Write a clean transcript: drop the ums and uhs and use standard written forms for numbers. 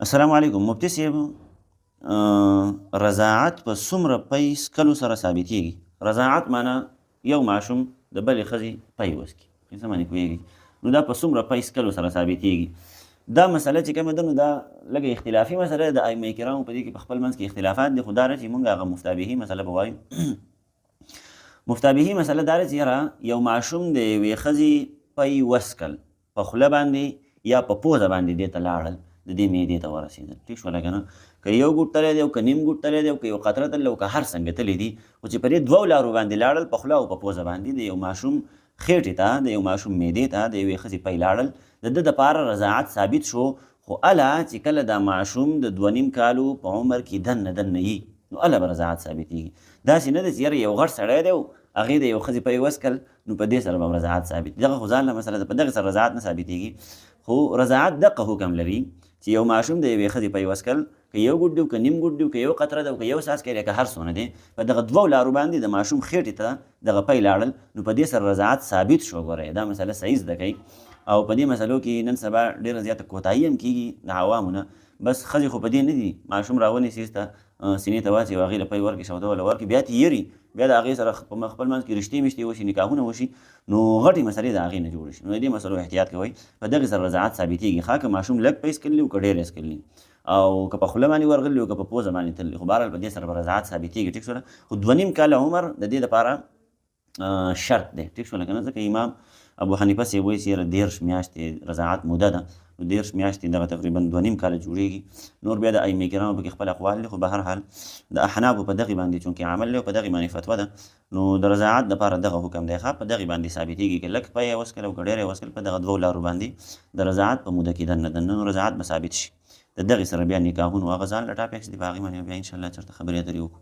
السلام علیکم مفتی صاحب. رضاعت په څومره پی څکلو سره ثابتېږي؟ رضاعت معنا یو ماشوم د بلې ښځې پی وڅکي، څه معنی پوهېږي؟ نو دا په څومره پی څکلو سره ثابتېږي؟ دا مسله چې کومه ده نو دا لږه اختلافي مسله ده. د ائمه کرامو په دې کې په خپل منځ کې اختلافات دي، خو دا ده چې موږ هغه مفتابهي مسله به وایو. مفتابهي مسله دا ده چې یاره یو ماشوم د یوې ښځې پی وڅکل، په خوله باندې یا په پوزه باندې دې ته لاړل، د دې معدې ته ورسېدل. ټیک شوله که نه؟ که یو ګوټ تلی دی او که نیم ګوټ تلی دی او که یو قطره تللی او که هر څنګه تللی دي، خو چې په دې دوو لارو باندې لاړل، په خوله او په پوزه باندې، د یو ماشوم خېټې ته، د یو ماشوم معدې ته د یوې ښځې پی لاړل، د ده دپاره رضاعت ثابت شو. خو هله چې کله دا ماشوم د 2.5 کالو په عمر کې دننه یي، نو هله به رضاعت ثابتېږي. داسې نه ده چې یاره یو غټ سړی دی او هغې د یو ښځې پی وڅکل، نو په دې سره به رضاعت ثابت. دغه خو ځانله مسله ده، په دغې سره رضاعت نه ثابتېږي. خو رضاعت دغه حکم لري چې یو ماشوم د یوې ښځې پی وڅکل، که یو ګوټ دی که نیم ګوټ دی که یو قطره ده که یو څاڅکی دی که هر څونه دی، په دغه دوو لارو باندې د ماشوم خېټې ته دغه پی لاړل، نو په دې سره رضاعت ثابت شو. ګورئ دا مسله صحیح زده کوئ. او په دې مسلو کې نن سبا ډېره زیاته کوتاهي هم کېږي د عوامو نه. بس ښځې خو په دې نه دي، ماشوم راونیسي ته سینې ته واچوي، هغې له پی ورکړي، شوده وله ورکړي، بیا ترې یېري، بیا د هغې سره په خپل منځ کې رشتې مشتې وشي، نکاحونه وشي، نو غټې مسلې د هغې نه جوړې شي. نو د دې مسلو احتیاط کوئ، په دغې سره رضاعت ثابتېږي. ښه که ماشوم لږ پی څکلي او که ډېر یې څکلي، او که په خوله باندې ورغلي او که په پوزه باندې تللي، خو بهرحال په دې سره به رضاعت ثابتېږي. ټیک شوله؟ خو 2.5 کاله عمر د دې دپاره شرط دی. ټیک شوله که نه؟ ځکه امام ابو حنیفه صاحب وایي چې یاره 13 میاشتې رضاعت موده ده، نو 13 میاشتې دغه تقریبا 2.5 کاله جوړېږي. نور بیا د ائمه کرامو پکې خپل اقوال دي، خو به هر حال د احنافو په دغې باندې چونکې عمل دی او په دغې باندې فتوه ده، نو د رضاعت دپاره دغه حکم دی. ښه، په دغې باندې ثابتېږي که لږ پی یې وڅکل او که ډېر یې وڅکل، په دغه دوو لارو باندې د رضاعت په موده کې دننه نو رضاعت به ثابت شي. د دغې سره بیا نکاحونه هغه ځان له ټاپکس دي، په هغې باندې بیا انشاءالله چېرته خبرې اترې وکړو.